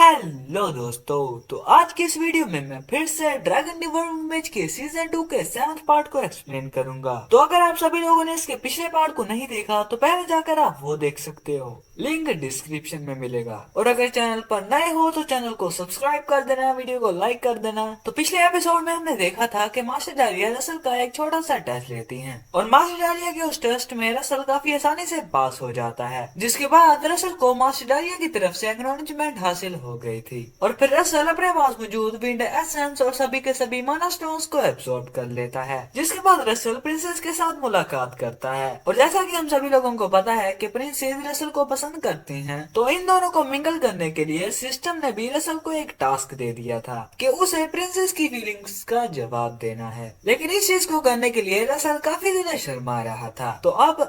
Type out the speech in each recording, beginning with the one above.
Hello दोस्तों। तो आज की इस वीडियो में मैं फिर से ड्रैगन डिवॉर्म मैच के सीजन 2 के 7th पार्ट को एक्सप्लेन करूंगा। तो अगर आप सभी लोगों ने इसके पिछले पार्ट को नहीं देखा तो पहले जाकर आप वो देख सकते हो, लिंक डिस्क्रिप्शन में मिलेगा। और अगर चैनल पर नए हो तो चैनल को सब्सक्राइब कर देना, वीडियो को लाइक कर देना। तो पिछले एपिसोड में हमने देखा था कि मास्टर डालिया रसल का एक छोटा सा टेस्ट लेती है और मास्टर डालिया के उस टेस्ट में रसल काफी आसानी से पास हो जाता है, जिसके बाद रसल को मास्टर डालिया की तरफ से एक्नॉलेजमेंट हासिल हो गई थी। और फिर रसल अपने पास मौजूद विंड एसेंस और सभी के सभी माना स्टोन्स को एब्सॉर्ब कर लेता है, जिसके बाद रसल प्रिंसेस के साथ मुलाकात करता है। और जैसा कि हम सभी लोगों को पता है कि प्रिंसेस रसल को पसंद करती हैं, तो इन दोनों को मिंगल करने के लिए सिस्टम ने भी रसल को एक टास्क दे दिया था कि उसे प्रिंसेस की फीलिंग्स का जवाब देना है। लेकिन इस चीज को करने के लिए रसल काफी ज्यादा शर्मा रहा था। तो अब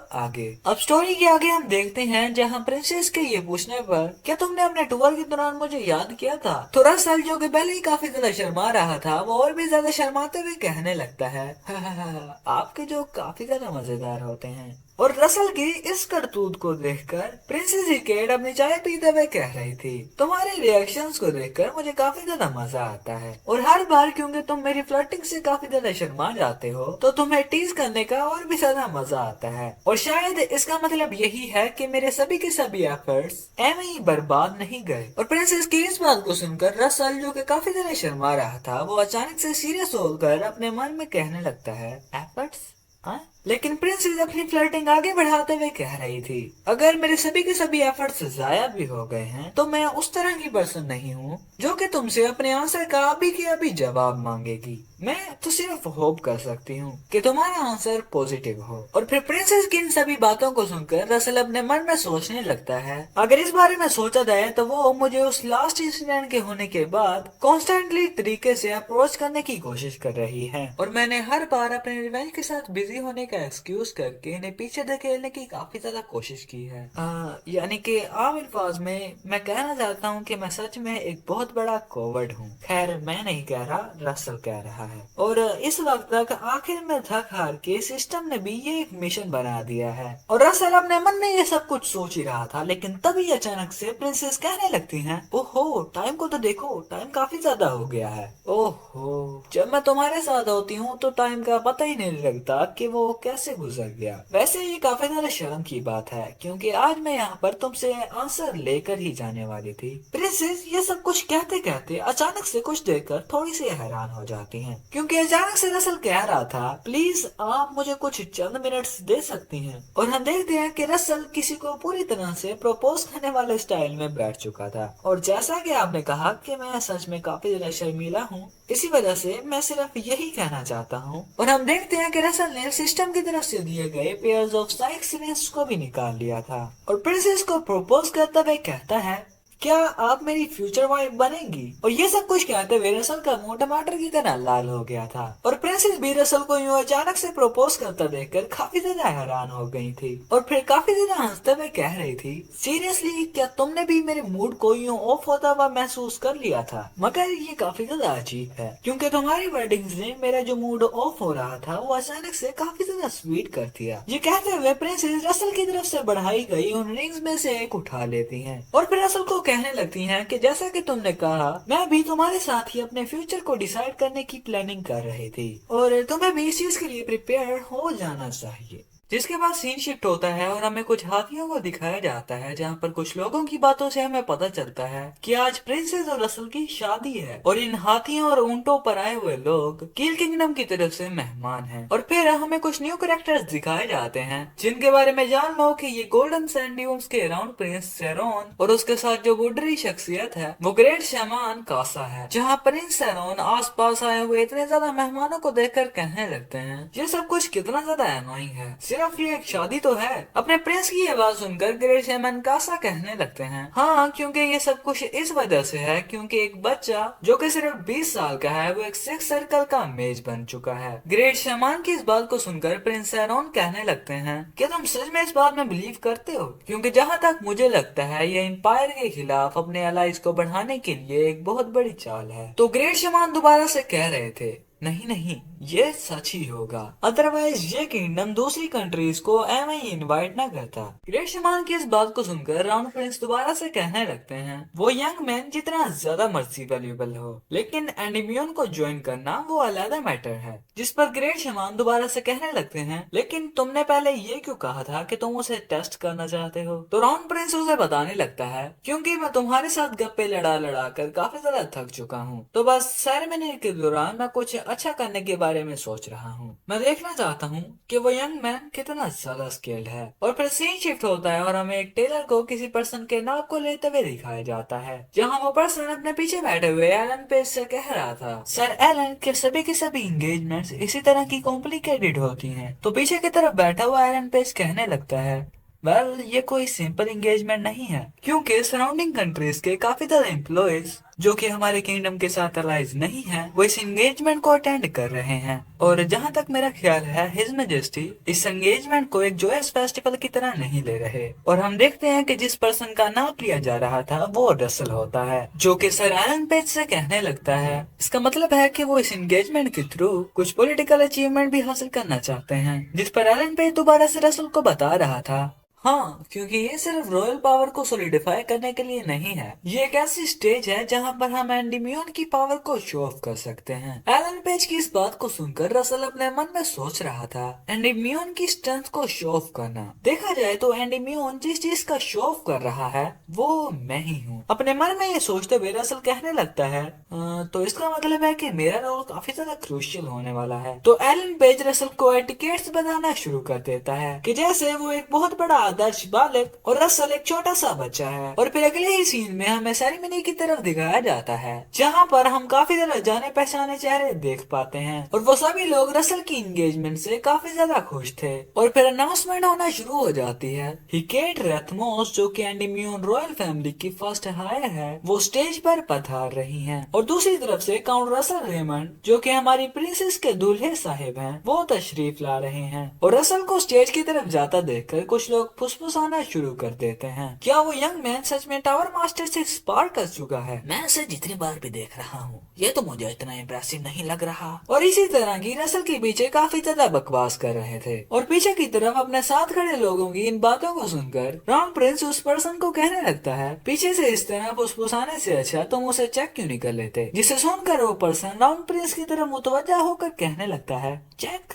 स्टोरी के आगे हम देखते हैं, जहाँ प्रिंसेस के ये पूछने पर क्या तुमने अपने टूर के दौरान मुझे याद किया था, तो रसल जो कि पहले ही काफी ज्यादा शर्मा रहा था वो और भी ज्यादा शर्माते हुए कहने लगता है आपके जो काफी ज्यादा मजेदार होते हैं। और रसल की इस करतूत को देखकर प्रिंसेस हिकेट अपनी चाय पीते हुए कह रही थी, तुम्हारे रिएक्शंस को देखकर मुझे काफी ज्यादा मजा आता है और हर बार क्योंकि तुम मेरी फ्लर्टिंग से काफी ज्यादा शर्मा जाते हो तो तुम्हें टीज करने का और भी ज्यादा मजा आता है। और शायद इसका मतलब यही है कि मेरे सभी के सभी एफर्ट्स एवं ही बर्बाद नहीं गए। और प्रिंसेस की इस बात को सुनकर रसल जो कि काफी ज्यादा शर्मा रहा था वो अचानक से सीरियस होकर अपने मन में कहने लगता है एफर्ट्स। लेकिन प्रिंसेस अपनी फ्लर्टिंग आगे बढ़ाते हुए कह रही थी, अगर मेरे सभी के सभी एफर्ट्स जाया भी हो गए हैं तो मैं उस तरह की पर्सन नहीं हूँ जो कि तुमसे अपने आंसर का अभी के अभी जवाब मांगेगी। मैं तो सिर्फ होप कर सकती हूँ कि तुम्हारा आंसर पॉजिटिव हो। और फिर प्रिंसेस की इन सभी बातों को सुनकर रसल अपने मन में सोचने लगता है, अगर इस बारे में सोचा जाए तो वो मुझे उस लास्ट इंसिडेंट के होने के बाद कॉन्स्टेंटली तरीके से अप्रोच करने की कोशिश कर रही है और मैंने हर बार अपने रिवेंज के साथ बिजी होने का एक्सक्यूज करके इन्हें पीछे धकेलने की काफी ज्यादा कोशिश की है। यानी कि आम अल्फाज में मैं कहना चाहता हूँ कि मैं सच में एक बहुत बड़ा कोवर्ड हूँ। खैर मैं नहीं कह रहा, रसल कह रहा है। और इस वक्त तक आखिर में थक हार के सिस्टम ने भी ये एक मिशन बना दिया है और रसल अपने मन में ये सब कुछ सोच ही रहा था। लेकिन तभी अचानक से प्रिंसेस कहने लगती हैं, ओहो टाइम को तो देखो, टाइम काफी ज्यादा हो गया है। ओहो जब मैं तुम्हारे साथ होती हूँ तो टाइम का पता ही नहीं लगता कि वो कैसे गुजर गया। वैसे ये काफी ज्यादा शर्म की बात है क्योंकि आज मैं यहाँ पर तुमसे आंसर लेकर ही जाने वाली थी। प्रिंसेस ये सब कुछ कहते कहते अचानक से कुछ देखकर थोड़ी सी हैरान हो जाती हैं, क्योंकि अचानक से रसल कह रहा था, प्लीज आप मुझे कुछ चंद मिनट्स दे सकती हैं। और हम देखते हैं कि रसल किसी को पूरी तरह से प्रपोज करने वाले स्टाइल में बैठ चुका था। और जैसा कि आपने कहा कि मैं सच में काफी ज्यादा शर्मीला हूँ, इसी वजह से मैं सिर्फ यही कहना चाहता हूँ। और हम देखते हैं कि रसल ने सिस्टम की तरफ से दिए गए पेयर्स ऑफ साइक्स को भी निकाल लिया था और प्रिंसेस को प्रपोज करता हुए कहता है, क्या आप मेरी फ्यूचर वाइफ बनेंगी। और ये सब कुछ कहते हुए रसल का मुंह टमाटर की तरह लाल हो गया था और प्रिंसेस भी रसल को यूं अचानक से प्रपोज करता देखकर काफी ज्यादा हैरान हो गई थी और फिर काफी ज्यादा हंसते हुए कह रही थी, सीरियसली क्या तुमने भी मेरे मूड को यूं ऑफ होता हुआ महसूस कर लिया था। मगर ये काफी ज्यादा अजीब है क्योंकि तुम्हारी वर्डिंग्स ने मेरा जो मूड ऑफ हो रहा था वो अचानक से काफी ज्यादा स्वीट कर दिया। ये कहते हुए प्रिंसेस रसल की तरफ से बढ़ाई गई उन रिंग्स में से एक उठा लेती है और फिर रसल को कहने लगती हैं कि जैसा कि तुमने कहा, मैं भी तुम्हारे साथ ही अपने फ्यूचर को डिसाइड करने की प्लानिंग कर रही थी और तुम्हें भी इस चीज के लिए प्रिपेयर हो जाना चाहिए। जिसके बाद सीन शिफ्ट होता है और हमें कुछ हाथियों को दिखाया जाता है, जहाँ पर कुछ लोगों की बातों से हमें पता चलता है कि आज प्रिंसेस और रसल की शादी है और इन हाथियों और ऊंटों पर आए हुए लोग किल किंगडम की तरफ से मेहमान हैं। और फिर हमें कुछ न्यू कैरेक्टर्स दिखाए जाते हैं जिनके बारे में जान लो कि ये गोल्डन सैंड ड्यून्स के अराउंड प्रिंस सेरोन और उसके साथ जो बुढ़ी शख्सियत है वो ग्रेट शैमान कासा है, जहाँ प्रिंस सेरोन आस पास आए हुए इतने ज्यादा मेहमानों को देखकर कहने लगते हैं, ये सब कुछ कितना ज्यादा एनोइंग है, सिर्फ ये एक शादी तो है। अपने प्रिंस की आवाज सुनकर ग्रेट शैमन कासा कहने लगते हैं, हाँ क्योंकि ये सब कुछ इस वजह से है क्योंकि एक बच्चा जो कि सिर्फ 20 साल का है वो एक सिक्स सर्कल का मेज बन चुका है। ग्रेट शैमान की इस बात को सुनकर प्रिंस सैरोन कहने लगते हैं, क्या तुम सच में इस बात में बिलीव करते हो, क्योंकि जहाँ तक मुझे लगता है ये एम्पायर के खिलाफ अपने अलाइज को बढ़ाने के लिए एक बहुत बड़ी चाल है। तो ग्रेट शैमान दोबारा से कह रहे थे, नहीं नहीं, ये सच ही होगा, अदरवाइज ये किंगडम दूसरी कंट्रीज को एम आई इन्वाइट न करता। ग्रेट शमान की इस बात को सुनकर राउंड प्रिंस दोबारा से कहने लगते हैं, वो यंग मैन जितना ज्यादा मर्जी वैल्यूएबल हो, लेकिन एंडीमियन को ज्वाइन करना वो अलग मैटर है। जिस पर ग्रेट शमान दोबारा से कहने लगते हैं, लेकिन तुमने पहले ये क्यों कहा था कि तुम उसे टेस्ट करना चाहते हो? तो राउंड प्रिंस उसे बताने लगता है, क्योंकि मैं तुम्हारे साथ गप्पे लड़ा लड़ा कर काफी ज्यादा थक चुका हूँ, तो बस सेरेमनी के दौरान मैं कुछ अच्छा करने के बारे में सोच रहा हूँ। मैं देखना चाहता हूँ कि वो यंग मैन कितना ज्यादा स्किल्ड है। और फिर सीन शिफ्ट होता है और हमें एक टेलर को किसी पर्सन के नाक को लेते हुए दिखाया जाता है, जहाँ वो पर्सन अपने पीछे बैठे हुए एलन पेज से कह रहा था, सर एलन के सभी इंगेजमेंट्स इसी तरह की कॉम्प्लिकेटेड होती हैं। तो पीछे की तरफ बैठा हुआ एलन पेज कहने लगता है, वेल ये कोई सिंपल एंगेजमेंट नहीं है, क्योंकि सराउंडिंग कंट्रीज के काफी ज्यादा एम्प्लॉयज जो कि हमारे किंगडम के साथ अलाइज नहीं है, वो इस एंगेजमेंट को अटेंड कर रहे हैं। और जहाँ तक मेरा ख्याल है, हिज मैजेस्टी इस एंगेजमेंट को एक जोयस फेस्टिवल की तरह नहीं ले रहे। और हम देखते हैं कि जिस पर्सन का नाम लिया जा रहा था वो रसल होता है, जो कि सर एलन पेज से कहने लगता है, इसका मतलब है कि वो इस एंगेजमेंट के थ्रू कुछ पॉलिटिकल अचीवमेंट भी हासिल करना चाहते हैं। जिस पर एलन पेज दोबारा से रसल को बता रहा था, हाँ, क्योंकि ये सिर्फ रॉयल पावर को सोलिडिफाई करने के लिए नहीं है, ये एक ऐसी स्टेज है जहाँ पर हम एंडीमियन की पावर को शो ऑफ कर सकते हैं। एलन पेज की इस बात को सुनकर रसल अपने मन में सोच रहा था, एंडीमियन की स्ट्रेंथ को शो ऑफ करना। देखा जाए तो एंडीमियन जिस चीज का शो ऑफ कर रहा है वो मैं ही हूँ। अपने मन में ये सोचते हुए रसल कहने लगता है, तो इसका मतलब है कि मेरा रोल काफी ज्यादा क्रूशियल होने वाला है। तो एलन पेज रसल को एटिकेट्स बताना शुरू कर देता है कि जैसे वो एक बहुत बड़ा आदर्श बालक और रसल एक छोटा सा बच्चा है। और फिर अगले ही सीन में हमें सेरेमनी की तरफ दिखाया जाता है, जहाँ पर हम काफी ज्यादा जाने पहचाने चेहरे देख पाते हैं, और वो सभी लोग रसल की एंगेजमेंट से काफी ज्यादा खुश थे। और फिर अनाउंसमेंट होना शुरू हो जाती है। हिकेट रेथमोस, जो कि एंडीमियन रॉयल फैमिली की फर्स्ट हायर है, वो स्टेज पर पधार रही हैं। और दूसरी तरफ से काउंट रसल रेमंड, जो कि हमारी प्रिंसेस के दूल्हे साहिब हैं, वो तशरीफ ला रहे हैं। और रसल को स्टेज की तरफ जाता देखकर कुछ लोग फुसफुसाना शुरू कर देते हैं, क्या वो यंग मैन सच में टावर मास्टर से स्पार कर चुका है? मैं इसे जितनी बार भी देख रहा हूँ, ये तो मुझे इतना इम्प्रेसिव नहीं लग रहा। और इसी तरह की रसल के पीछे काफी ज्यादा बकवास कर रहे थे। और पीछे की तरफ अपने साथ खड़े लोगों की इन बातों को सुनकर राउंड प्रिंस उस पर्सन को कहने लगता है, पीछे से इस तरह फुसफुसाने से अच्छा तुम उसे चेक क्यों नहीं कर लेते? जिसे सुनकर वो पर्सन राउंड प्रिंस की तरफ मुतवज्जा होकर कहने लगता है, चेक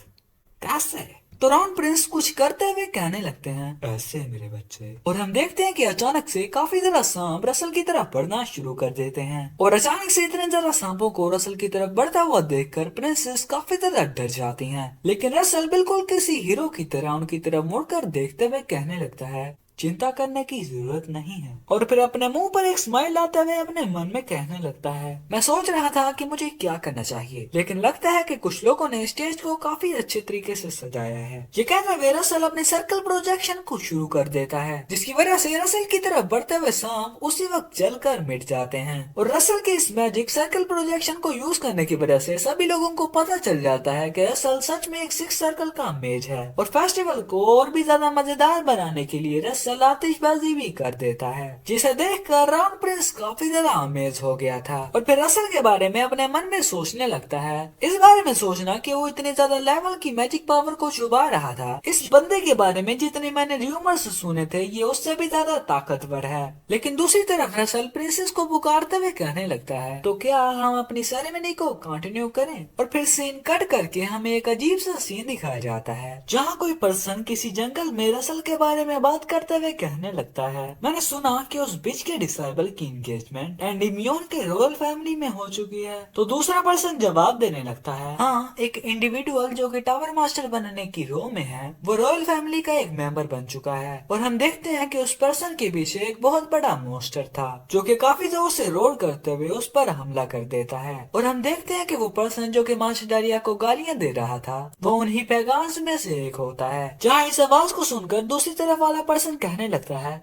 कैसे? तो राउंड प्रिंस कुछ करते हुए कहने लगते हैं, ऐसे मेरे बच्चे। और हम देखते हैं कि अचानक से काफी ज्यादा सांप रसल की तरफ बढ़ना शुरू कर देते हैं। और अचानक से इतने ज्यादा सांपों को रसल की तरफ बढ़ता हुआ देखकर प्रिंसेस काफी ज्यादा डर जाती हैं। लेकिन रसल बिल्कुल किसी हीरो की तरह उनकी तरफ मुड़कर देखते हुए कहने लगता है, चिंता करने की जरूरत नहीं है। और फिर अपने मुंह पर एक स्माइल लाते हुए अपने मन में कहने लगता है, मैं सोच रहा था कि मुझे क्या करना चाहिए, लेकिन लगता है कि कुछ लोगों ने स्टेज को काफी अच्छे तरीके से सजाया है। ये कहते हुए रसल अपने सर्कल प्रोजेक्शन को शुरू कर देता है, जिसकी वजह से रसल की तरफ बढ़ते हुए सांप उसी वक्त जलकर मिट जाते हैं। और रसल के इस मैजिक सर्कल प्रोजेक्शन को यूज करने की वजह से सभी लोगों को पता चल जाता है कि रसल सच में एक 6 सर्कल का मेज है। और फेस्टिवल को और भी ज्यादा मजेदार बनाने के लिए रसल आतिशबाजी भी कर देता है, जिसे देखकर राउंड प्रिंस काफी ज्यादा अमेज हो गया था। और फिर रसल के बारे में अपने मन में सोचने लगता है, इस बारे में सोचना कि वो इतने ज्यादा लेवल की मैजिक पावर को छुपा रहा था। इस बंदे के बारे में जितने मैंने र्यूमर्स सुने थे, ये उससे भी ज्यादा ताकतवर है। लेकिन दूसरी तरफ रसल प्रिंसेस को पुकारते हुए कहने लगता है, तो क्या हम अपनी सेरेमनी को कंटिन्यू करें? और फिर सीन कट करके हमें एक अजीब सा सीन दिखाया जाता है, जहाँ कोई पर्सन किसी जंगल में रसल के बारे में बात करते हुए कहने लगता है, मैंने सुना कि उस बिच के डिसाइबल की एंगेजमेंट एंडीमियन के रॉयल फैमिली में हो चुकी है। तो दूसरा पर्सन जवाब देने लगता है, हाँ, एक इंडिविजुअल जो कि टावर मास्टर बनने की रो में है, वो रॉयल फैमिली का एक मेंबर बन चुका है। और हम देखते हैं कि उस पर्सन के पीछे एक बहुत बड़ा मोस्टर था, जो कि काफी जोर से रोड करते हुए उस पर हमला कर देता है। और हम देखते हैं कि वो पर्सन जो कि मास्टरडारिया को गालियां दे रहा था, वो उन्हीं पैगाम्स में से एक होता है। जहाँ इस आवाज को सुनकर दूसरी तरफ वाला पर्सन कहने लगता है,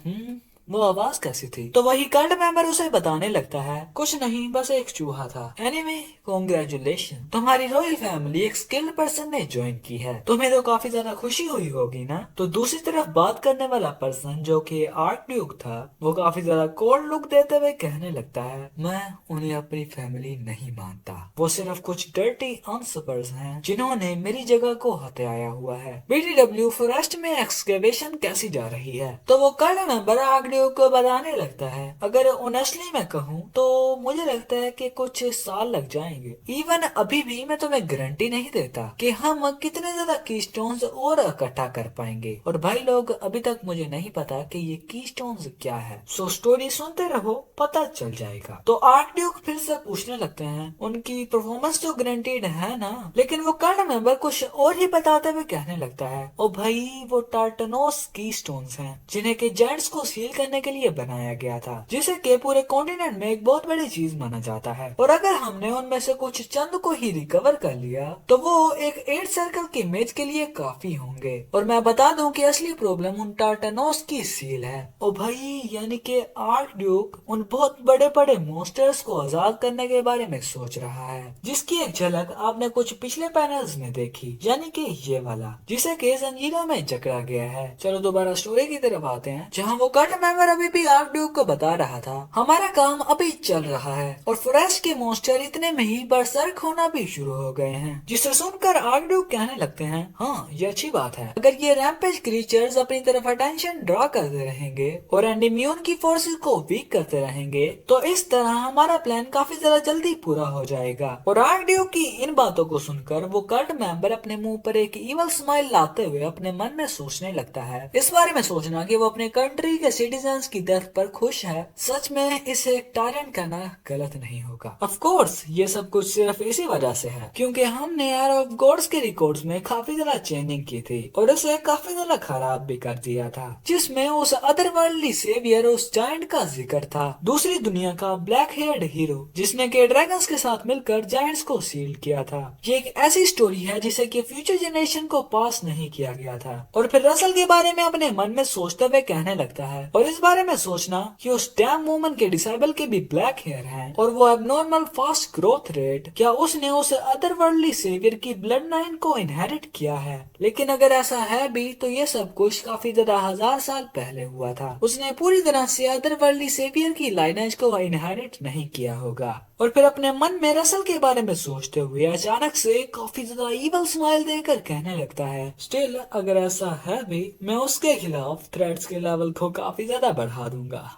वो आवाज कैसी थी। तो वही कल्ट मेंबर उसे बताने लगता है, कुछ नहीं, बस एक चूहा था। एनीवे, कॉन्ग्रेचुलेशन, तुम्हारी रॉयल फैमिली एक स्किल्ड पर्सन ने ज्वाइन की है। तुम्हें तो काफी ज्यादा खुशी हुई होगी ना। तो दूसरी तरफ बात करने वाला पर्सन जो कि आर्क ड्यूक था, वो काफी ज्यादा कोल्ड लुक देते हुए कहने लगता है, मैं उन्हें अपनी फैमिली नहीं मानता। वो सिर्फ कुछ डर्टी अनसपर्स हैं जिन्होंने मेरी जगह को हथियाया हुआ है। बीटीडब्ल्यू फॉरेस्ट में एक्सकेवेशन कैसी जा रही है। तो वो कल मेंबर आर्क ड्यूक को बताने लगता है, अगर ऑनेस्टली मैं कहूँ तो मुझे लगता है कि कुछ साल लग जाएंगे। इवन अभी भी मैं तुम्हें गारंटी नहीं देता कि हम कितने ज्यादा कीस्टोन्स और इकट्ठा कर पाएंगे। और भाई लोग, अभी तक मुझे नहीं पता कि ये कीस्टोन्स क्या है। सो स्टोरी सुनते रहो, पता चल जाएगा। तो आर्क ड्यूक फिर से पूछने लगते हैं, उनकी परफॉर्मेंस तो गारंटीड है ना। लेकिन वो कर्ड मेंबर कुछ और ही बताते हुए कहने लगता है, ओ भाई, वो टार्टनोस कीस्टोन्स हैं जिन्हें के जेंट्स को सील करने के लिए बनाया गया था, जिसे के पूरे कॉन्टिनेंट में एक बहुत बड़ी चीज माना जाता है। और अगर हमने उनमें से कुछ चंद को ही रिकवर कर लिया तो वो एक 8 सर्कल की इमेज के लिए काफी होंगे। और मैं बता दूं कि असली प्रॉब्लम उन टार्टनोस की सील है। ओ भाई, यानी कि आर्क ड्यूक उन बहुत बड़े बड़े मॉन्स्टर्स को आजाद करने के बारे में सोच रहा है, जिसकी एक झलक आपने कुछ पिछले पैनल्स में देखी, यानी कि ये वाला, जिसे के जंजीरों में जकड़ा गया है। चलो दोबारा स्टोरी की तरफ आते हैं, जहाँ वो कर्ट मेंबर अभी भी आर्क ड्यूक को बता रहा था, हमारा काम अभी चल रहा है और फॉरेस्ट के मॉन्स्टर इतने में ही बरसर्क होना भी शुरू हो गए हैं। जिसे सुनकर आर्क ड्यूक कहने लगते हैं, हाँ, ये अच्छी बात है। अगर ये रैम्पेज क्रीचर्स अपनी तरफ अटेंशन ड्रा करते रहेंगे और एंडीम्यून की फोर्सेस को वीक करते रहेंगे तो इस तरह हमारा प्लान काफी ज्यादा जल्दी पूरा हो जाएगा। और आर्क ड्यूक की इन बातों को सुनकर वो कर्ट मेंबर अपने मुंह पर एक इवल स्माइल लाते हुए अपने मन में सोचने लगता है, इस बारे में सोचना कि वो अपने कंट्री के सिटीजन्स की डेथ पर खुश है, सच में इसे टायरेंट करना गलत नहीं होगा। ऑफ कोर्स ये सब कुछ सिर्फ इसी वजह से है क्योंकि हमने एयर ऑफ गॉड्स के रिकॉर्ड्स में काफी ज्यादा चेंजिंग की थी और उसे काफी ज्यादा खराब भी कर दिया था, जिसमें उस अदरवर्ल्डली सेवियर, उस जायंट का जिक्र था, दूसरी दुनिया का ब्लैक हेयर्ड हीरो जिसने के ड्रैगन्स के साथ मिलकर जायंट्स को सील किया था। ये एक ऐसी स्टोरी है जिसे कि फ्यूचर जनरेशन को पास नहीं किया गया था। और फिर रसल के बारे में अपने मन में सोचते हुए कहने लगता है, और इस बारे में सोचना कि उस डैम वुमन के डिसेबल के भी ब्लैक हेयर हैं और वो एबनॉर्मल फास्ट ग्रोथ रेट, क्या उसने उस अदरवर्ल्डली सेवियर की ब्लड लाइन को इनहेरिट किया है। लेकिन अगर ऐसा है भी तो ये सब कुछ काफी ज्यादा 1000 साल पहले हुआ था। उसने पूरी तरह से अदरवर्ल्डली सेवियर की लाइनेज को इनहेरिट नहीं किया होगा। और फिर अपने मन में रसल के बारे में सोचते हुए अचानक से काफी ज्यादा इवल स्माइल देकर कहने लगता है, स्टिल अगर ऐसा है भी, मैं उसके खिलाफ थ्रेट्स के लेवल को काफी ज्यादा बढ़ा दूंगा।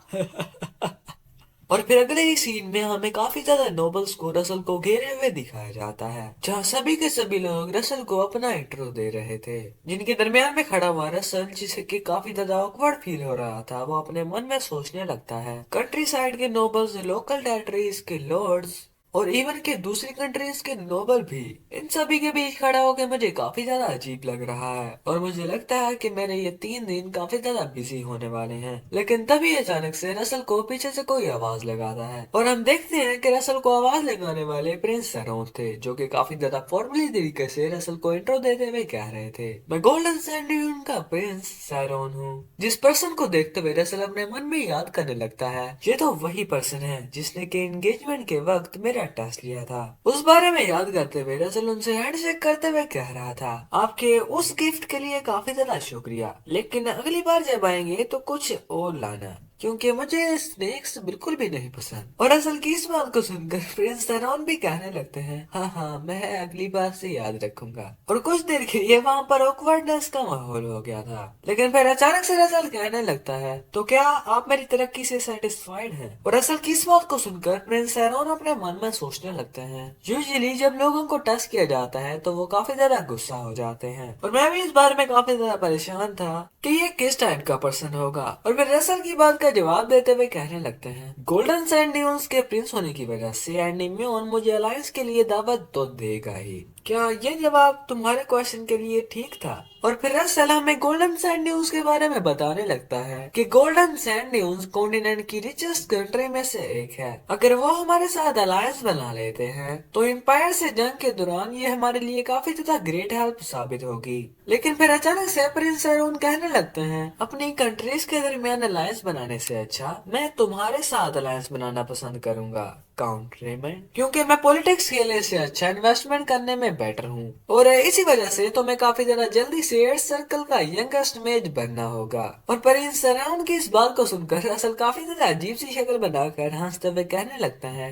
और फिर अगले ही सीन में हमें काफी ज्यादा नोबल्स को रसल को घेरे हुए दिखाया जाता है, जहाँ सभी के सभी लोग रसल को अपना इंट्रो दे रहे थे। जिनके दरमियान में खड़ा हुआ रसल, जिसे कि काफी ज्यादा ऑकवर्ड फील हो रहा था, वो अपने मन में सोचने लगता है, कंट्री साइड के नोबल्स, लोकल टेरिटरीज के लॉर्ड्स और इवन के दूसरी कंट्रीज के नोबल भी, इन सभी के बीच खड़ा होकर मुझे काफी ज्यादा अजीब लग रहा है और मुझे लगता है कि मेरे ये 3 दिन काफी ज्यादा बिजी होने वाले हैं। लेकिन तभी अचानक से रसल को पीछे से कोई आवाज लगाता है और हम देखते हैं कि रसल को आवाज लगाने वाले प्रिंस सैरोन थे, जो कि काफी ज्यादा फॉर्मली तरीके से रसल को इंट्रो देते हुए कह रहे थे, मैं गोल्डन सैंड ड्यून का प्रिंस सैरोन हूँ। जिस पर्सन को देखते हुए रसल अपने मन में याद करने लगता है, ये तो वही पर्सन है जिसने के एंगेजमेंट के वक्त मेरा टेस्ट लिया था। उस बारे में याद करते हुए रसल उनसे हैंडशेक करते हुए कह रहा था, आपके उस गिफ्ट के लिए काफी ज्यादा शुक्रिया, लेकिन अगली बार जब आएंगे तो कुछ और लाना, क्योंकि मुझे स्नेक्स बिल्कुल भी नहीं पसंद। और असल की इस बात को सुनकर प्रिंस सैरोन भी कहने लगते हैं, हाँ हाँ, मैं अगली बार से याद रखूंगा। और कुछ देर के लिए वहाँ पर ऑकवर्डनेस का माहौल हो गया था, लेकिन फिर अचानक से रसल कहने लगता है, तो क्या आप मेरी तरक्की से सेटिस्फाइड हैं? और असल की इस बात को सुनकर प्रिंस सैरोन अपने मन में सोचने लगते हैं, यूजुअली जब लोगों को टच किया जाता है तो वो काफी ज्यादा गुस्सा हो जाते हैं, और मैं भी इस बारे में काफी ज्यादा परेशान था कि ये किस टाइप का पर्सन होगा। और फिर रसल की बात का जवाब देते हुए कहने लगते हैं, गोल्डन सैंड ड्यून्स के प्रिंस होने की वजह से एंडीम्यून मुझे अलायंस के लिए दावत तो देगा ही, क्या ये जवाब तुम्हारे क्वेश्चन के लिए ठीक था? और फिर रसल हमें गोल्डन सैंड ड्यून्स के बारे में बताने लगता है कि गोल्डन सैंड ड्यून्स कॉन्टिनेंट की रिचेस्ट कंट्री में से एक है। अगर वो हमारे साथ अलायंस बना लेते हैं तो एम्पायर से जंग के दौरान ये हमारे लिए काफी ज्यादा ग्रेट हेल्प साबित होगी। लेकिन फिर अचानक से प्रिंस अरुण कहने लगते हैं अपनी कंट्रीज के दरमियान अलायंस बनाने से अच्छा मैं तुम्हारे साथ अलायंस बनाना पसंद करूंगा काउंट रेमंड, क्योंकि मैं पॉलिटिक्स खेलने से अच्छा इन्वेस्टमेंट करने में बेटर हूँ और इसी वजह से तुम्हें काफी ज्यादा जल्दी से एयर सर्कल का यंगेस्ट मेज बनना होगा। और प्रिंस अराउंड की इस बात को सुनकर असल काफी ज्यादा अजीब सी शक्ल बनाकर हंसते हुए कहने लगता है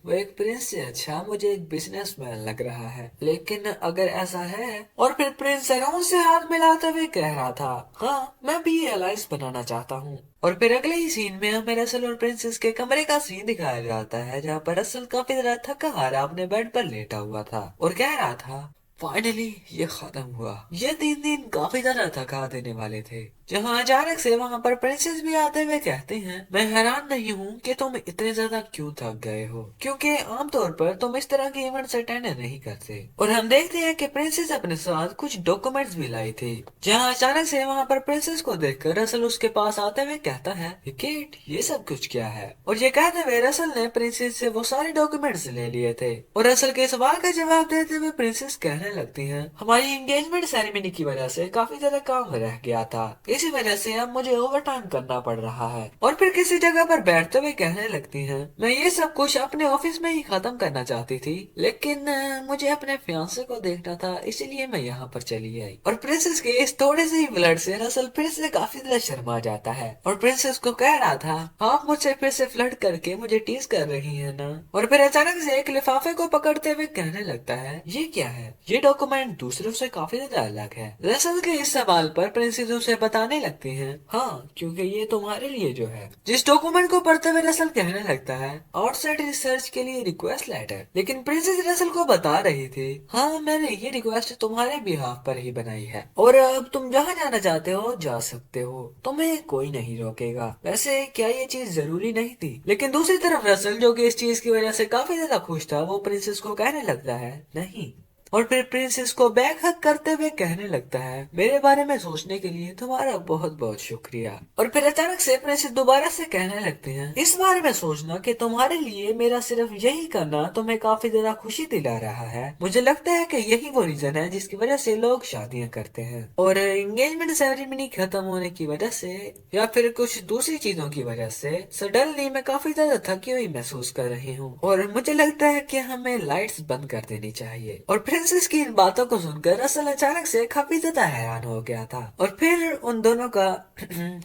वो एक प्रिंस से अच्छा मुझे एक बिजनेसमैन लग रहा है, लेकिन अगर ऐसा है। और फिर प्रिंस अराउंड से हाथ मिलाते हुए कह रहा था हाँ मैं भी ये अलायंस बनाना चाहता हूँ। और फिर अगले ही सीन में हमें रसल और प्रिंसेस के कमरे का सीन दिखाया जाता है जहाँ पर रसल काफी ज्यादा थका हारा अपने बेड पर लेटा हुआ था और कह रहा था फाइनली ये खत्म हुआ। ये 3 दिन काफी ज्यादा थका देने वाले थे। जहाँ अचानक से वहाँ पर प्रिंसेस भी आते हुए कहते हैं मैं हैरान नहीं हूँ कि तुम इतने ज्यादा क्यों थक गए हो, क्योंकि आमतौर पर तुम इस तरह के इवेंट्स अटेंड नहीं करते। और हम देखते हैं कि प्रिंसेस अपने साथ कुछ डॉक्यूमेंट्स भी लाई थी। जहाँ अचानक से वहाँ पर प्रिंसेस को देखकर रसल उसके पास आते हुए कहता है विकेट ये सब कुछ क्या है। और ये कहते हुए रसल ने प्रिंसेस से वो सारे डॉक्यूमेंट्स ले लिए थे। और रसल के सवाल का जवाब देते हुए प्रिंसेस कहने लगती है हमारी एंगेजमेंट सेरेमनी की वजह से काफी ज्यादा काम रह गया था, इसी वजह से अब मुझे ओवर टाइम करना पड़ रहा है। और फिर किसी जगह पर बैठते हुए कहने लगती हैं मैं ये सब कुछ अपने ऑफिस में ही खत्म करना चाहती थी, लेकिन मुझे अपने फियांसे को देखना था इसीलिए मैं यहाँ पर चली आई। और प्रिंसेस के इस थोड़े से ही फ्लर्ट से रसल फिर से काफी ज्यादा शर्मा जाता है और प्रिंसेस को कह रहा था आप मुझसे फिर से फ्लर्ट करके मुझे टीज कर रही है ना। और फिर अचानक से एक लिफाफे को पकड़ते हुए कहने लगता है ये क्या है, ये डॉक्यूमेंट दूसरों से काफी ज्यादा अलग है। रसल के इस सवाल पर प्रिंसेस उसे बताने लगती हैं हाँ क्योंकि ये तुम्हारे लिए जो है। जिस डॉक्यूमेंट को पढ़ते हुए रसल कहने लगता है आउटसाइड रिसर्च के लिए रिक्वेस्ट लेटर। लेकिन प्रिंसेस रसल को बता रही थी हाँ मैंने ये रिक्वेस्ट तुम्हारे बिहाफ पर ही बनाई है और अब तुम जहाँ जाना चाहते हो जा सकते हो, तुम्हें कोई नहीं रोकेगा। वैसे क्या ये चीज जरूरी नहीं थी। लेकिन दूसरी तरफ रसल जो कि इस चीज की वजह से काफी ज्यादा खुश था वो प्रिंसेस को कहने लगता है नहीं। और फिर प्रिंसेस को बैक हक करते हुए कहने लगता है मेरे बारे में सोचने के लिए तुम्हारा बहुत बहुत शुक्रिया। और फिर अचानक से प्रिंसेस दोबारा से कहने लगते हैं इस बारे में सोचना कि तुम्हारे लिए मेरा सिर्फ यही करना तुम्हें काफी ज्यादा खुशी दिला रहा है। मुझे लगता है कि यही वो रीजन है जिसकी वजह से लोग शादियां करते हैं। और एंगेजमेंट सेरेमनी खत्म होने की वजह से या फिर कुछ दूसरी चीजों की वजह से सडनली मैं काफी ज्यादा थकी हुई महसूस कर रही हूँ और मुझे लगता है कि हमें लाइट्स बंद कर देनी चाहिए। और प्रिंसेस की इन बातों को सुनकर रसल अचानक से काफी ज्यादा हैरान हो गया था और फिर उन दोनों का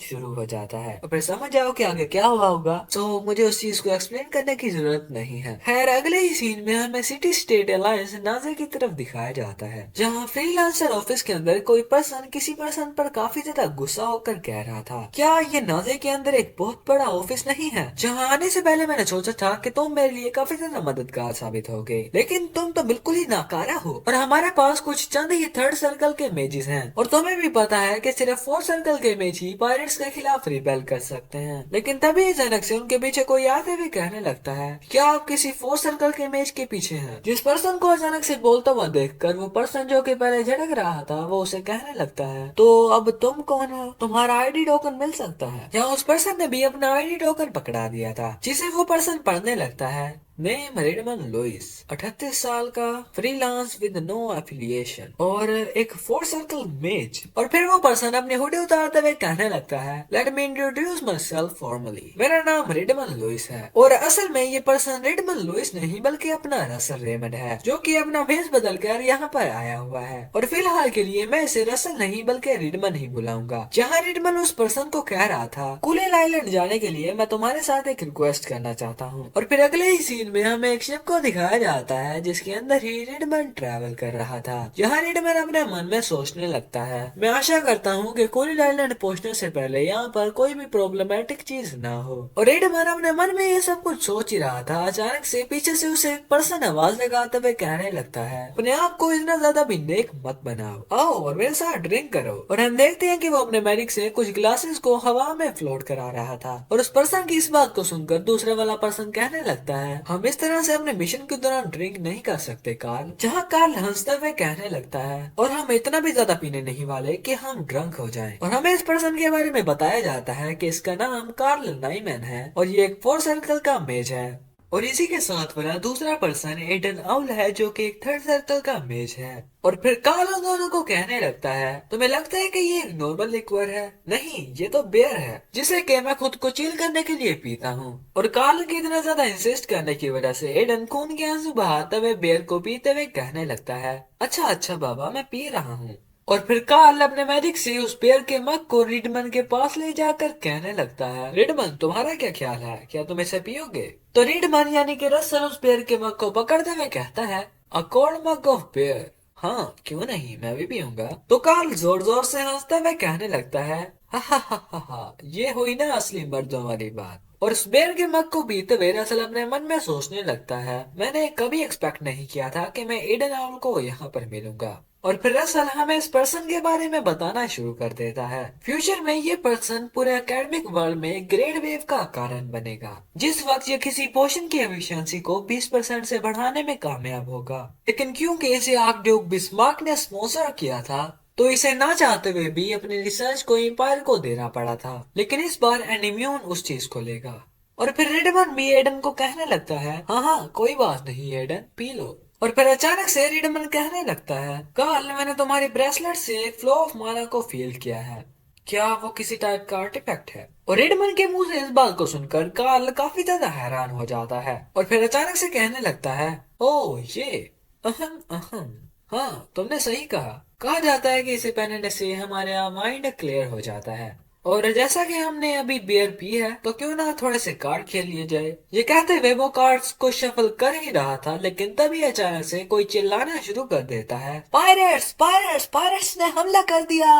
शुरू हो जाता है। और फिर समझ जाओ कि आगे क्या हुआ होगा, तो मुझे उस चीज को एक्सप्लेन करने की जरूरत नहीं है। खैर अगले ही सीन में हमें सिटी स्टेट अलायंस नाजे की तरफ दिखाया जाता है जहाँ फ्रीलांसर ऑफिस के अंदर कोई पर्सन किसी पर्सन पर काफी ज्यादा गुस्सा होकर कह रहा था क्या ये नाजे के अंदर एक बहुत बड़ा ऑफिस नहीं है। जहाँ आने से पहले मैंने सोचा था कि तुम मेरे लिए काफी ज्यादा मददगार साबित होगे, लेकिन तुम तो बिल्कुल ही नाकारा हो और हमारे पास कुछ चंद ही थर्ड सर्कल के मेजेस हैं और तुम्हें भी पता है कि सिर्फ फोर्थ सर्कल के मेज ही पायरेट्स के खिलाफ रिबेल कर सकते हैं। लेकिन तभी अचानक से उनके पीछे कोई आते हुए कहने लगता है क्या आप किसी फोर्थ सर्कल के मेज के पीछे हैं। जिस पर्सन को अचानक से बोलता हुआ देखकर वो पर्सन जो कि पहले झड़क रहा था वो उसे कहने लगता है तो अब तुम कौन हो, तुम्हारा आईडी टोकन मिल सकता है। यहाँ उस पर्सन ने भी अपना आईडी टोकन पकड़ा दिया था जिसे वो पर्सन पढ़ने लगता है नेम रेडमन लुइस, 38 साल का, फ्रीलांस विद नो एफिलिएशन और एक फोर सर्कल मेज। और फिर वो पर्सन अपने हुडी उतारते हुए कहने लगता है let me introduce my self formally, मेरा नाम रेडमन लुइस है। और असल में ये पर्सन रेडमन लुइस नहीं बल्कि अपना रसल रेमंड है जो कि अपना भेष बदल कर यहाँ पर आया हुआ है। और फिलहाल के लिए मैं इसे रसल नहीं बल्कि रेडमन ही बुलाऊंगा। जहाँ रेडमन उस पर्सन को कह रहा था कूलेल आइलैंड जाने के लिए मैं तुम्हारे साथ एक रिक्वेस्ट करना चाहता हूँ। और फिर अगले ही सीन में हमें एक शिप को दिखाया जाता है जिसके अंदर ही रेडमन ट्रैवल कर रहा था। जहाँ रेडमन अपने मन में सोचने लगता है मैं आशा करता हूँ कि कूलेल आइलैंड पहुँचने से पहले यहाँ पर कोई भी प्रॉब्लमेटिक चीज ना हो। और रेडमन अपने मन में ये सब कुछ सोच ही रहा था, अचानक से पीछे से उसे एक पर्सन आवाज लगाते हुए कहने लगता है अपने आप को इतना ज्यादा भी नेक मत बनाओ, आओ और मेरे साथ ड्रिंक करो। और हम देखते हैं कि वो अपने मैजिक से कुछ ग्लासेस को हवा में फ्लोट करा रहा था। और उस पर्सन की इस बात को सुनकर दूसरे वाला पर्सन कहने लगता है हम इस तरह से अपने मिशन के दौरान ड्रिंक नहीं कर सकते कार्ल। जहाँ कार्ल हंसते हुए कहने लगता है, और हम इतना भी ज्यादा पीने नहीं वाले कि हम ड्रंक हो जाएं। और हमें इस पर्सन के बारे में बताया जाता है कि इसका नाम कार्ल नाइमैन है और ये एक 4 सर्कल का मेज है। और इसी के साथ वाला दूसरा पर्सन एडन आउल है जो कि एक 3rd सर्कल का मेज है। और फिर कार्ल उन दोनों को कहने लगता है, तुम्हें लगता है कि ये एक नॉर्मल लिक्वर है? नहीं, ये तो बियर है जिसे कि मैं खुद को चिल करने के लिए पीता हूँ। और कार्ल के इतना ज्यादा इंसिस्ट करने की वजह से एडन खून के आंसू बहाते हुए बियर को पीते हुए कहने लगता है, अच्छा अच्छा बाबा, मैं पी रहा हूँ। और फिर कार्ल अपने मैजिक से उस पेड़ के मग को रिडमन के पास ले जाकर कहने लगता है, रिडमन तुम्हारा क्या ख्याल है, क्या तुम इसे पियोगे? तो रिडमन यानी कि रसल उस पेड़ के मग को पकड़ते हुए कहता है, a cold mug of beer, हाँ क्यों नहीं, मैं भी पीऊंगा। तो कार्ल जोर जोर से हंसते हुए कहने लगता है, हा हा हा हा हा, ये हुई ना असली मर्दों वाली बात। और उस बेर के मग को पीते हुए रसल अपने मन में सोचने लगता है, मैंने कभी एक्सपेक्ट नहीं किया था कि मैं एडन आउल को यहाँ पर मिलूंगा। और फिर रसल हमें इस पर्सन के बारे में बताना शुरू कर देता है। फ्यूचर में ये पर्सन पूरे एकेडमिक वर्ल्ड में ग्रेड वेव का कारण बनेगा, जिस वक्त ये किसी पोशन की एफिशिएंसी को 20% से बढ़ाने में कामयाब होगा। लेकिन क्योंकि इसे आर्कड्यूक बिस्मार्क ने स्पॉन्सर किया था, तो इसे ना चाहते हुए भी अपनी रिसर्च को एम्पायर को देना पड़ा था। लेकिन इस बार एनिम्यून उस चीज को लेगा। और फिर रिडमन भी एडन को कहने लगता है, हाँ हाँ कोई बात नहीं एडन, पी लो। और फिर अचानक से रिडमन कहने लगता है, कार्ल मैंने तुम्हारी ब्रेसलेट से एक फ्लो ऑफ माना को फील किया है, क्या वो किसी टाइप का आर्टिफैक्ट है? और रिडमन के मुंह से इस बात को सुनकर कार्ल काफी ज्यादा हैरान हो जाता है और फिर अचानक से कहने लगता है, ओ ये, अहम अहम, हाँ तुमने सही कहा जाता है कि इसे पहनने से हमारे माइंड क्लियर हो जाता है। और जैसा कि हमने अभी बियर पी है तो क्यों ना थोड़े से कार्ड खेल लिए जाए। ये कहते हुए वो कार्ड्स को शफल कर ही रहा था, लेकिन तभी अचानक से कोई चिल्लाना शुरू कर देता है, पायरेट्स पायरेट्स पायरेट्स ने हमला कर दिया।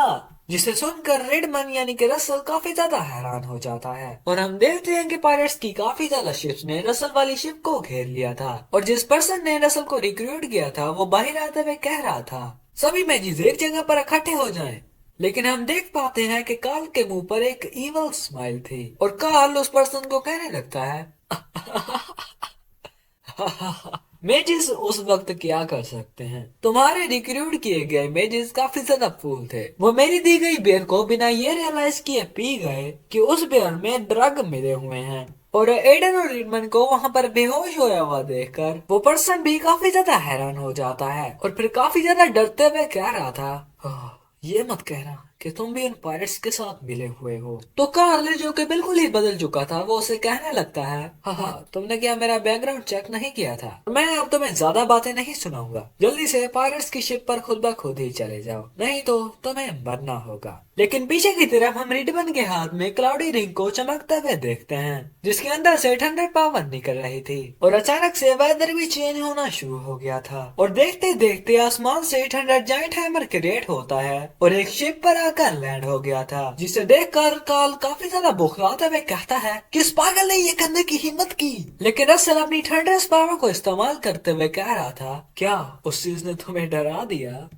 जिसे सुनकर रेडमन यानी कि रसल काफी ज्यादा हैरान हो जाता है और हम देखते हैं कि पायरेट्स की काफी ज्यादा शिप्स ने रसल वाली शिप को घेर लिया था। और जिस पर्सन ने रसल को रिक्रूट किया था वो बाहर आते हुए कह रहा था, सभी मैजिज एक जगह पर इकट्ठे हो जाएं। लेकिन हम देख पाते हैं कि कार्ल के मुंह पर एक इवल स्माइल थी और कार्ल उस पर्सन को कहने लगता है, मेजिस उस वक्त क्या कर सकते हैं, तुम्हारे रिक्रूट किए गए मेजिस काफी ज्यादा फूल थे, वो मेरी दी गई बेर को बिना ये रियलाइज किए पी गए कि उस बेर में ड्रग मिले हुए हैं। और एडन और रिडमन को वहां पर बेहोश होया हुआ देखकर वो पर्सन भी काफी ज्यादा हैरान हो जाता है और फिर काफी ज्यादा डरते हुए कह रहा था, ये मत कहना कि तुम भी उन पायरेट्स के साथ मिले हुए हो। तो कार्ल जो कि बिल्कुल ही बदल चुका था वो उसे कहने लगता है, हाँ तुमने क्या मेरा बैकग्राउंड चेक नहीं किया था? मैं अब तुम्हें ज्यादा बातें नहीं सुनाऊंगा, जल्दी से पायरेट्स की शिप पर खुद ब खुद ही चले जाओ, नहीं तो तुम्हें मरना होगा। लेकिन पीछे की तरफ हम रिडमन के हाथ में क्लाउडी रिंग को चमकते हुए देखते हैं जिसके अंदर से 800 पावर निकल रही थी और अचानक से वेदर भी चेंज होना शुरू हो गया था और देखते देखते आसमान से 800 जाइंट हैमर क्रिएट होता है और एक शिप पर आकर लैंड हो गया था, जिसे देखकर कार्ल काफी ज्यादा बुखलाते हुए कहता है, किस पागल ने ये करने की हिम्मत की? लेकिन रसल अपनी थंडरस पावर को इस्तेमाल करते हुए कह रहा था, क्या उस चीज ने तुम्हें डरा दिया?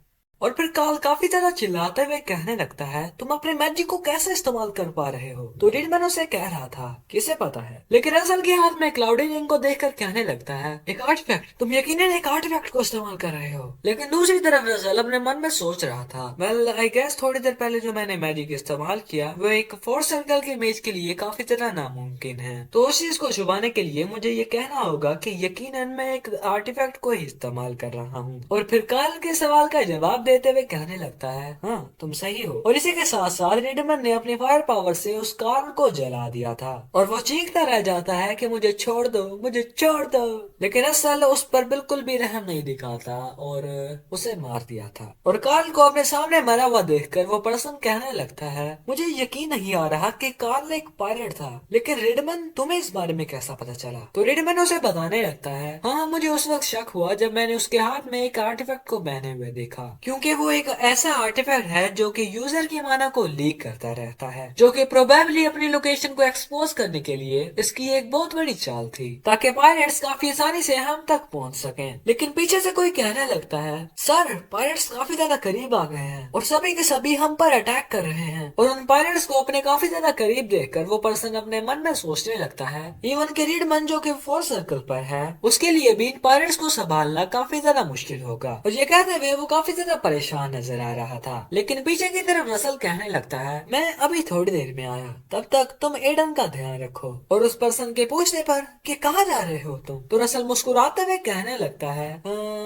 और फिर कार्ल काफी ज्यादा चिल्लाते हुए कहने लगता है, तुम अपने मैजिक को कैसे इस्तेमाल कर पा रहे हो? तो रिडमन उसे कह रहा था, किसे पता है। लेकिन रसल के हाथ में क्लाउडी रिंग को देखकर कहने लगता है, एक आर्टिफैक्ट, तुम यकीनन एक आर्टिफैक्ट को इस्तेमाल कर रहे हो। लेकिन दूसरी तरफ रसल अपने मन में सोच रहा था, वेल आई गेस थोड़ी देर पहले जो मैंने मैजिक इस्तेमाल किया वो एक 4 सर्कल के मेज के लिए काफी ज्यादा नामुमकिन है, तो उस चीज को छुपाने के लिए मुझे ये कहना होगा कि यकीनन मैं एक आर्टिफैक्ट को ही इस्तेमाल कर रहा हूँ। और फिर कार्ल के सवाल का जवाब देते हुए कहने लगता है, हाँ तुम सही हो। और इसी के साथ साथ रिडमन ने अपनी फायर पावर से उस कार्ल को जला दिया था और वो चीखता रह जाता है कि मुझे छोड़ दो, मुझे छोड़ दो। लेकिन रसल उस पर बिल्कुल भी रहम नहीं दिखाता और उसे मार दिया था। और कार्ल को अपने सामने मरा हुआ देखकर वो पर्सन कहने लगता है, मुझे यकीन नहीं आ रहा कि कार्ल एक पायरेट था, लेकिन रिडमन तुम्हें इस बारे में कैसा पता चला? तो रिडमन उसे बताने लगता है, हाँ मुझे उस वक्त शक हुआ जब मैंने उसके हाथ में एक आर्टिफैक्ट को बहने हुए देखा, क्योंकि क्योंकि वो एक ऐसा आर्टिफैक्ट है जो कि यूजर की माना को लीक करता रहता है, जो कि प्रोबेबली अपनी लोकेशन को एक्सपोज करने के लिए इसकी एक बहुत बड़ी चाल थी, ताकि पायरेट्स काफी आसानी से हम तक पहुंच सकें। लेकिन पीछे से कोई कहने लगता है, सर पायरेट्स काफी ज्यादा करीब आ गए हैं और सभी के सभी हम पर अटैक कर रहे हैं। और उन पायरेट्स को अपने काफी ज्यादा करीब देखकर वो पर्सन अपने मन में सोचने लगता है, इवन के रीडमन जो कि फोर्स सर्कल पर है, उसके लिए भी इन पायरेट्स को संभालना काफी ज्यादा मुश्किल होगा। और ये कहते हुए वो काफी ज्यादा परेशान नजर आ रहा था। लेकिन पीछे की तरफ रसल कहने लगता है, मैं अभी थोड़ी देर में आया, तब तक तुम एडन का ध्यान रखो। और उस पर्सन के पूछने पर कि कहाँ जा रहे हो तुम, तो रसल मुस्कुराते हुए कहने लगता है,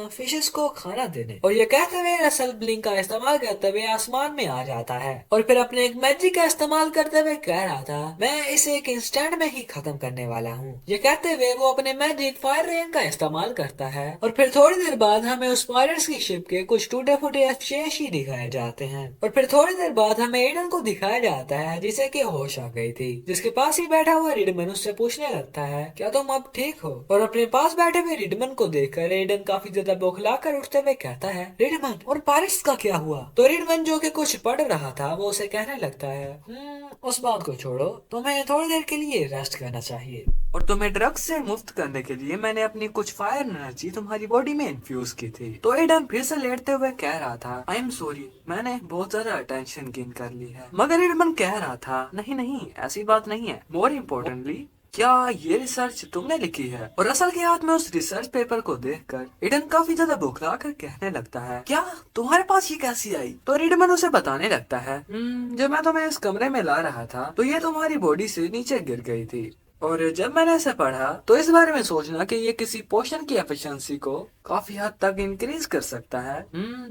फिशेस को खाना देने। और ये कहते हुए रसल ब्लिंक का इस्तेमाल करते हुए आसमान में आ जाता है और फिर अपने एक मैजिक का इस्तेमाल करते हुए कह रहा था, मैं इसे एक इंस्टेंट में ही खत्म करने वाला हूँ। ये कहते हुए वो अपने मैजिक फायर रेन का इस्तेमाल करता है और फिर थोड़ी देर बाद हमें उस पायरेट्स की शिप के कुछ टूटे फूटे अवशेष ही दिखाए जाते हैं। और फिर थोड़ी देर बाद हमें एडन को दिखाया जाता है जिसे कि होश आ गई थी, जिसके पास ही बैठा हुआ रिडमन उससे पूछने लगता है, क्या तुम अब ठीक हो? और अपने पास बैठे हुए रिडमन को देखकर एडन काफी ज्यादा बौखलाकर उठते हुए कहता है, रिडमन और पायरेट्स का क्या हुआ? तो रिडमन जो कि कुछ पढ़ रहा था वो उसे कहने लगता है, उस बात को छोड़ो, तुम्हें थोड़ी देर के लिए रेस्ट करना चाहिए और तुम्हें ड्रग्स से मुक्त करने के लिए मैंने अपनी कुछ फायर एनर्जी तुम्हारी बॉडी में इन्फ्यूज की थी। तो एडन फिर से लेटते हुए कह रहा था, आई एम सॉरी, मैंने बहुत ज्यादा अटेंशन गेन कर ली है। मगर एडन कह रहा था, नहीं नहीं ऐसी बात नहीं है, मोर इम्पोर्टेंटली क्या ये रिसर्च तुमने लिखी है? और रसल के हाथ में उस रिसर्च पेपर को देखकर एडन काफी ज्यादा बौखला कर कहने लगता है, क्या तुम्हारे पास ये कैसी आई? तो रिडमन उसे बताने लगता है, जब मैं तुम्हें इस कमरे में ला रहा था तो ये तुम्हारी बॉडी से नीचे गिर गई थी और जब मैंने इसे पढ़ा तो इस बारे में सोचना कि ये किसी पोशन की एफिशिएंसी को काफी हद तक इंक्रीज कर सकता है।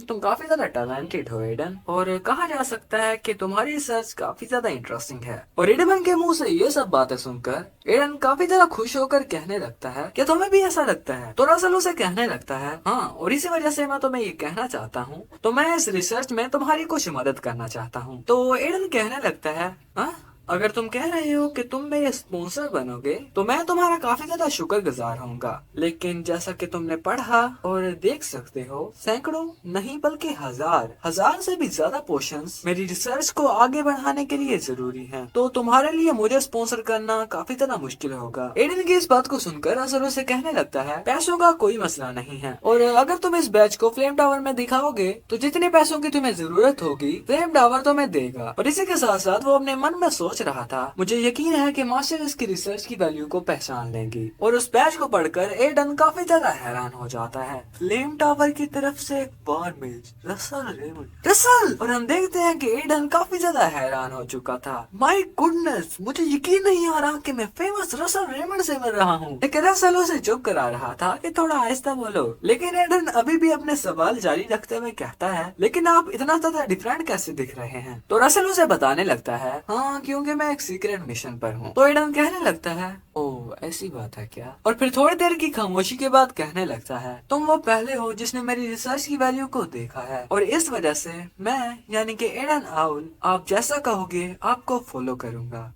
तुम काफी ज्यादा टैलेंटेड हो एडन, और कहा जा सकता है कि तुम्हारी रिसर्च काफी ज्यादा इंटरेस्टिंग है। और एडन के मुंह से ये सब बातें सुनकर एडन काफी ज्यादा खुश होकर कहने लगता है, क्या तुम्हें भी ऐसा लगता है? तो रसल उसे कहने लगता है, हाँ, और इसी वजह से मैं तुम्हें ये कहना चाहता हूँ, तो मैं इस रिसर्च में तुम्हारी कुछ मदद करना चाहता हूँ। तो एडन कहने लगता है, हाँ, अगर तुम कह रहे हो कि तुम मेरे स्पॉन्सर बनोगे तो मैं तुम्हारा काफी ज्यादा शुक्रगुजार होऊंगा, लेकिन जैसा कि तुमने पढ़ा और देख सकते हो, सैकड़ों नहीं बल्कि हजार से भी ज्यादा पोशंस मेरी रिसर्च को आगे बढ़ाने के लिए जरूरी हैं। तो तुम्हारे लिए मुझे स्पॉन्सर करना काफी ज्यादा मुश्किल होगा। एडन की इस बात को सुनकर असल उसे कहने लगता है, पैसों का कोई मसला नहीं है, और अगर तुम इस बैच को फ्लेम टावर में दिखाओगे तो जितने पैसों की तुम्हें जरूरत होगी फ्लेम टावर तुम्हें देगा। और इसी के साथ साथ वो अपने मन में सोच रहा था, मुझे यकीन है कि मास्टर इसकी रिसर्च की वैल्यू को पहचान लेंगी। और उस बैच को पढ़कर एडन काफी ज्यादा हैरान हो जाता है। फ्लेम टावर की तरफ से एक बार मेज रसल, और हम देखते हैं कि एडन काफी ज्यादा हैरान हो चुका था। माय गुडनेस, मुझे यकीन नहीं आ रहा कि मैं फेमस रसल रेमंड से मिल रहा हूँ। लेकिन रसल उसे चुप करा रहा था कि थोड़ा आहिस्ता बोलो। लेकिन एडन अभी भी अपने सवाल जारी रखते हुए कहता है, लेकिन आप इतना ज्यादा डिफरेंट कैसे दिख रहे हैं? तो रसल उसे बताने लगता है, हाँ, क्योंकि मैं एक सीक्रेट मिशन पर हूँ। तो एडन कहने लगता है, ओह ऐसी बात है क्या? और फिर थोड़ी देर की खामोशी के बाद कहने लगता है, तुम वो पहले हो जिसने मेरी रिसर्च की वैल्यू को देखा है, और इस वजह से मैं यानी कि एडन आउल आप जैसा कहोगे आपको फॉलो करूंगा।